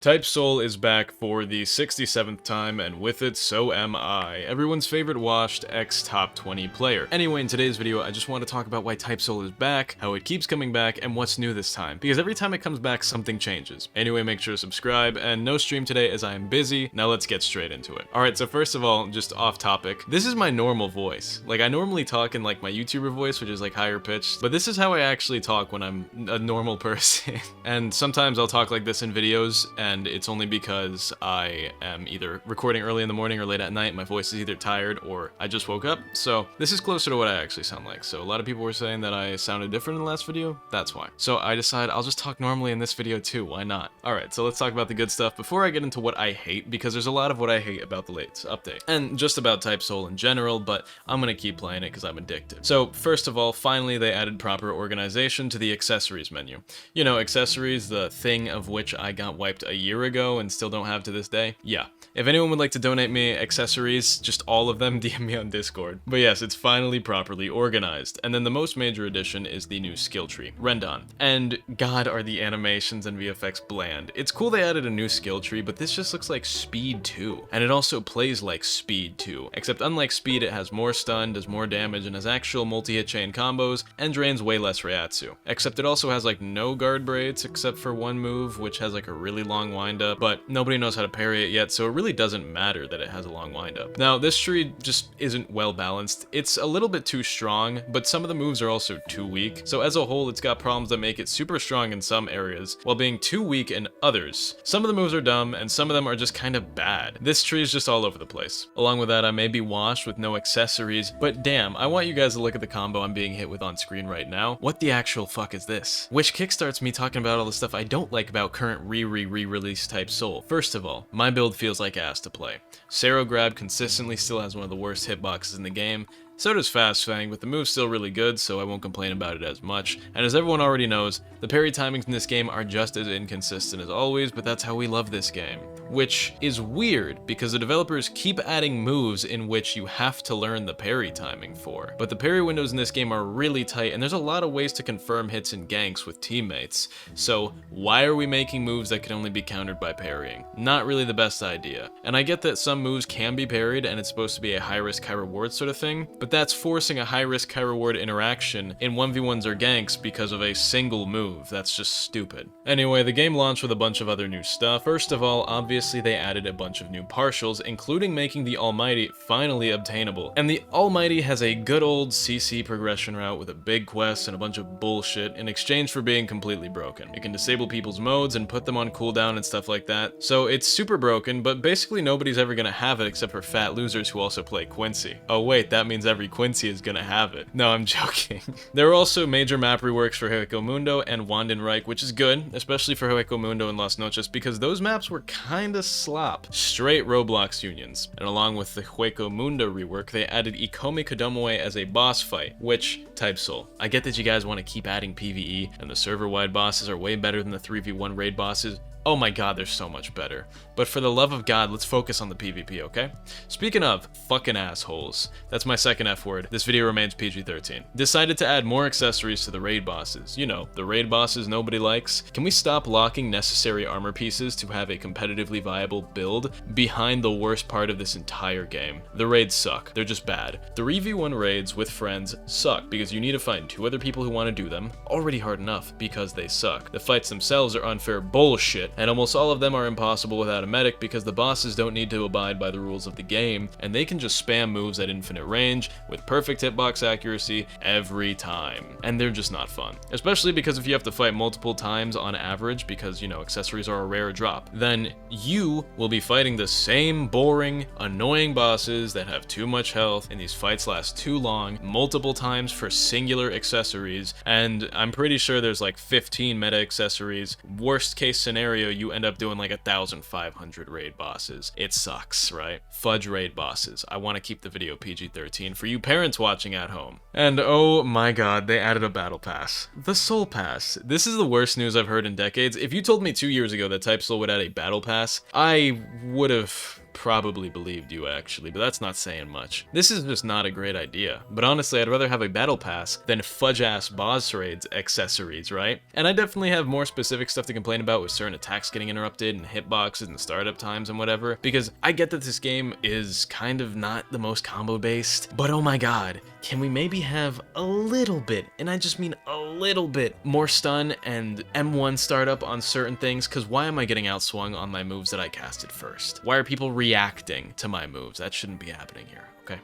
Type Soul is back for the 67th time, and with it, so am I, everyone's favorite washed ex-top 20 player. Anyway, in today's video, I just want to talk about why Type Soul is back, how it keeps coming back, and what's new this time, because every time it comes back, something changes. Anyway, make sure to subscribe, and no stream today as I am busy. Now let's get straight into it. Alright, so first of all, just off topic, this is my normal voice. Like, I normally talk in like my YouTuber voice, which is like higher pitched, but this is how I actually talk when I'm a normal person. And sometimes I'll talk like this in videos, and it's only because I am either recording early in the morning or late at night. My voice is either tired or I just woke up. So this is closer to what I actually sound like. So a lot of people were saying that I sounded different in the last video. That's why. So I decided I'll just talk normally in this video too. Why not? Alright, so let's talk about the good stuff before I get into what I hate, because there's a lot of what I hate about the latest update. And just about Type Soul in general, but I'm gonna keep playing it because I'm addicted. So first of all, finally they added proper organization to the accessories menu. You know, accessories, the thing of which I got wiped a year ago and still don't have to this day. Yeah. If anyone would like to donate me accessories, just all of them, DM me on Discord. But yes, it's finally properly organized. And then the most major addition is the new skill tree, Rendon. And god, are the animations and VFX bland. It's cool they added a new skill tree, but this just looks like Speed 2. And it also plays like Speed 2, except unlike Speed, it has more stun, does more damage, and has actual multi-hit chain combos, and drains way less Reiatsu. Except it also has like no guard braids, except for one move, which has like a really long windup, but nobody knows how to parry it yet, so it really doesn't matter that it has a long windup. Now, this tree just isn't well balanced. It's a little bit too strong, but some of the moves are also too weak, so as a whole, it's got problems that make it super strong in some areas, while being too weak in others. Some of the moves are dumb, and some of them are just kind of bad. This tree is just all over the place. Along with that, I may be washed with no accessories, but damn, I want you guys to look at the combo I'm being hit with on screen right now. What the actual fuck is this? Which kickstarts me talking about all the stuff I don't like about current re-release Type Soul. First of all, my build feels like ass to play. Sero Grab consistently still has one of the worst hitboxes in the game. So does Fast Fang, but the move's still really good, so I won't complain about it as much. And as everyone already knows, the parry timings in this game are just as inconsistent as always, but that's how we love this game. Which is weird, because the developers keep adding moves in which you have to learn the parry timing for. But the parry windows in this game are really tight, and there's a lot of ways to confirm hits and ganks with teammates. So why are we making moves that can only be countered by parrying? Not really the best idea. And I get that some moves can be parried, and it's supposed to be a high risk, high reward sort of thing, but that's forcing a high risk, high reward interaction in 1v1s or ganks because of a single move. That's just stupid. Anyway, the game launched with a bunch of other new stuff. First of all, obviously they added a bunch of new partials, including making the Almighty finally obtainable. And the Almighty has a good old CC progression route with a big quest and a bunch of bullshit in exchange for being completely broken. It can disable people's modes and put them on cooldown and stuff like that. So it's super broken, but basically nobody's ever gonna have it except for fat losers who also play Quincy. Oh wait, that means every Quincy is gonna have it. No, I'm joking. There are also major map reworks for Hueco Mundo and Wandenreich, which is good, especially for Hueco Mundo and Las Noches, because those maps were kinda slop. Straight Roblox unions. And along with the Hueco Mundo rework, they added Ikomi Kodomoe as a boss fight, which, Type Soul. I get that you guys want to keep adding PvE, and the server-wide bosses are way better than the 3v1 raid bosses. Oh my god, they're so much better. But for the love of God, let's focus on the PvP, okay? Speaking of fucking assholes, that's my second F word. This video remains PG-13. Decided to add more accessories to the raid bosses. You know, the raid bosses nobody likes. Can we stop locking necessary armor pieces to have a competitively viable build behind the worst part of this entire game? The raids suck. They're just bad. 3v1 raids with friends suck because you need to find 2 other people who want to do them. Already hard enough because they suck. The fights themselves are unfair bullshit, and almost all of them are impossible without a medic because the bosses don't need to abide by the rules of the game, and they can just spam moves at infinite range with perfect hitbox accuracy every time. And they're just not fun. Especially because if you have to fight multiple times on average, because, you know, accessories are a rare drop, then you will be fighting the same boring, annoying bosses that have too much health, and these fights last too long, multiple times for singular accessories, and I'm pretty sure there's like 15 meta accessories. Worst case scenario, you end up doing like 1,500 raid bosses. It sucks, right? Fudge raid bosses. I want to keep the video PG-13 for you parents watching at home. And oh my god, they added a battle pass. The Soul Pass. This is the worst news I've heard in decades. If you told me 2 years ago that Type Soul would add a battle pass, I would have probably believed you actually, but that's not saying much. This is just not a great idea. But honestly, I'd rather have a battle pass than fudge-ass boss raids accessories, right? And I definitely have more specific stuff to complain about with certain attacks getting interrupted and hitboxes and startup times and whatever, because I get that this game is kind of not the most combo based, but oh my god, can we maybe have a little bit, and I just mean a little bit, more stun and M1 startup on certain things? Because why am I getting outswung on my moves that I casted first? Why are people reacting to my moves? That shouldn't be happening here, okay?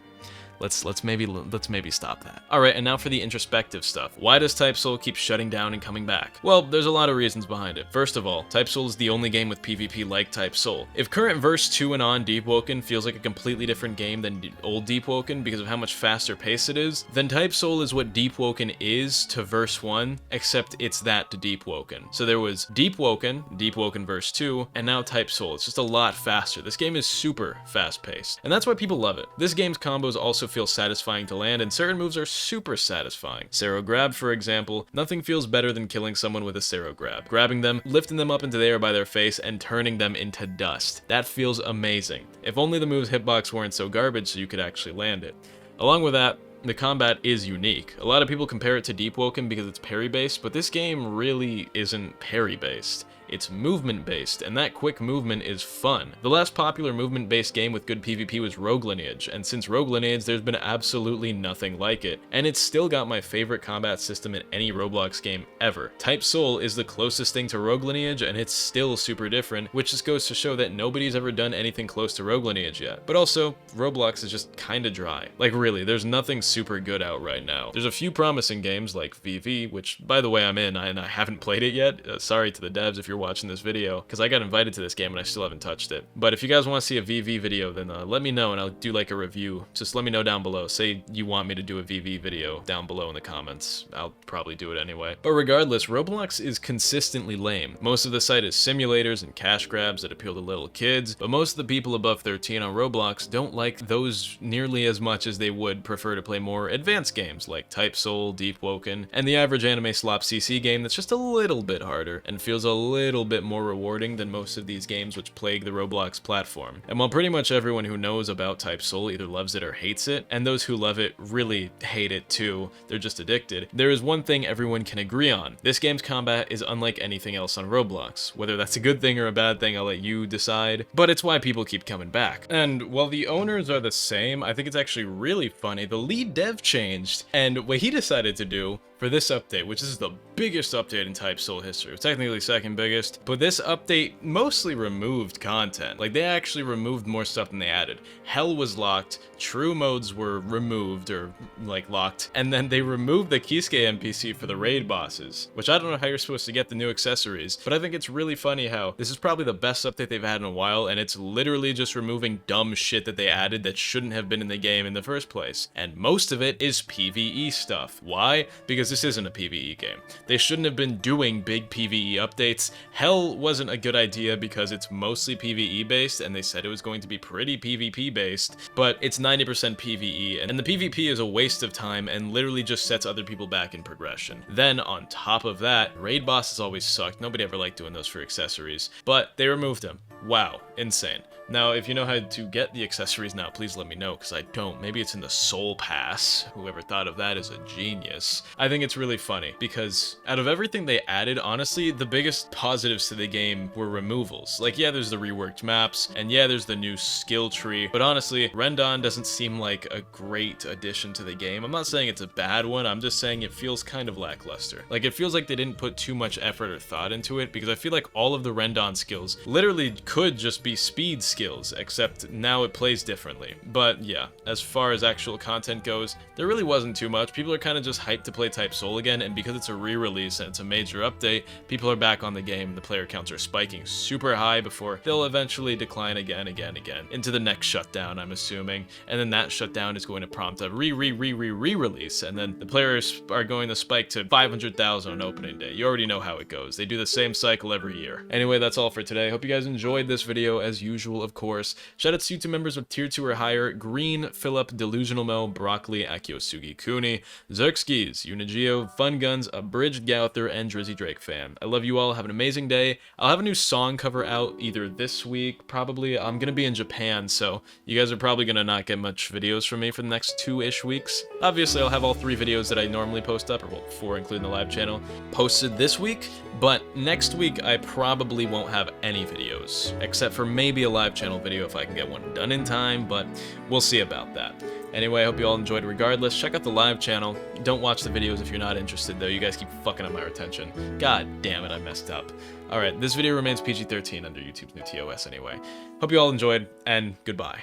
Let's maybe stop that. Alright, and now for the introspective stuff. Why does Type Soul keep shutting down and coming back? Well, there's a lot of reasons behind it. First of all, Type Soul is the only game with PvP like Type Soul. If current Verse 2 and on Deep Woken feels like a completely different game than old Deep Woken because of how much faster pace it is, then Type Soul is what Deep Woken is to Verse 1, except it's that to Deep Woken. So there was Deep Woken Verse 2, and now Type Soul. It's just a lot faster. This game is super fast paced, and that's why people love it. This game's combos also feel satisfying to land, and certain moves are super satisfying. Sero Grab, for example, nothing feels better than killing someone with a Sero Grab. Grabbing them, lifting them up into the air by their face, and turning them into dust. That feels amazing. If only the move's hitbox weren't so garbage so you could actually land it. Along with that, the combat is unique. A lot of people compare it to Deep Woken because it's parry-based, but this game really isn't parry-based. It's movement-based, and that quick movement is fun. The last popular movement-based game with good PvP was Rogue Lineage, and since Rogue Lineage, there's been absolutely nothing like it. And it's still got my favorite combat system in any Roblox game ever. Type Soul is the closest thing to Rogue Lineage, and it's still super different, which just goes to show that nobody's ever done anything close to Rogue Lineage yet. But also, Roblox is just kinda dry. Like really, there's nothing super good out right now. There's a few promising games like VV, which by the way I'm in, and I haven't played it yet. Sorry to the devs if you're watching this video, because I got invited to this game and I still haven't touched it. But if you guys want to see a VV video, then let me know and I'll do like a review. Just let me know down below. Say you want me to do a VV video down below in the comments. I'll probably do it anyway. But regardless, Roblox is consistently lame. Most of the site is simulators and cash grabs that appeal to little kids, but most of the people above 13 on Roblox don't like those nearly as much as they would prefer to play more advanced games like Type Soul, Deep Woken, and the average anime slop CC game that's just a little bit harder and feels a little bit more rewarding than most of these games which plague the Roblox platform. And while pretty much everyone who knows about Type Soul either loves it or hates it, and those who love it really hate it too, they're just addicted, there is one thing everyone can agree on. This game's combat is unlike anything else on Roblox. Whether that's a good thing or a bad thing, I'll let you decide, but it's why people keep coming back. And while the owners are the same, I think it's actually really funny. The lead dev changed, and what he decided to do for this update, which is the biggest update in Type Soul history, technically second biggest, but this update mostly removed content. Like, they actually removed more stuff than they added. Hell was locked, true modes were removed, or like locked, and then they removed the Kisuke NPC for the raid bosses, which I don't know how you're supposed to get the new accessories, but I think it's really funny how this is probably the best update they've had in a while, and it's literally just removing dumb shit that they added that shouldn't have been in the game in the first place. And most of it is PvE stuff. Why? Because this isn't a PvE game. They shouldn't have been doing big PvE updates. Hell wasn't a good idea because it's mostly PvE based, and they said it was going to be pretty PvP based, but it's 90% PvE, and the PvP is a waste of time and literally just sets other people back in progression. Then on top of that, raid bosses always sucked. Nobody ever liked doing those for accessories, but they removed them. Wow, insane. Now, if you know how to get the accessories now, please let me know, because I don't. Maybe it's in the Soul Pass. Whoever thought of that is a genius. I think it's really funny, because out of everything they added, honestly, the biggest positives to the game were removals. Like, yeah, there's the reworked maps, and yeah, there's the new skill tree, but honestly, Rendon doesn't seem like a great addition to the game. I'm not saying it's a bad one, I'm just saying it feels kind of lackluster. Like, it feels like they didn't put too much effort or thought into it, because I feel like all of the Rendon skills literally could just be speed skills, except now it plays differently. But yeah, as far as actual content goes, there really wasn't too much. People are kind of just hyped to play Type Soul again, and because it's a re-release and it's a major update, people are back on the game. The player counts are spiking super high before they'll eventually decline again, into the next shutdown, I'm assuming, and then that shutdown is going to prompt a re-release, and then the players are going to spike to 500,000 on opening day. You already know how it goes. They do the same cycle every year. Anyway, that's all for today. Hope you guys enjoyed this video. As usual, of course. Shoutouts to YouTube members with tier 2 or higher: Green, Philip, Delusional Mo, Broccoli, Akiosugi Kuni, Zerkskis, Unigio, Fun Guns, Abridged Gauther, and Drizzy Drake Fan. I love you all. Have an amazing day. I'll have a new song cover out either this week, probably. I'm gonna be in Japan, so you guys are probably gonna not get much videos from me for the next 2-ish weeks. Obviously, I'll have all 3 videos that I normally post up, or well, 4 including the live channel, posted this week, but next week I probably won't have any videos, except for maybe a live channel video if I can get one done in time, but we'll see about that. Anyway, I hope you all enjoyed regardless. Check out the live channel. Don't watch the videos if you're not interested, though. You guys keep fucking up my retention. God damn it, I messed up. Alright, this video remains PG-13 under YouTube's new TOS anyway. Hope you all enjoyed, and goodbye.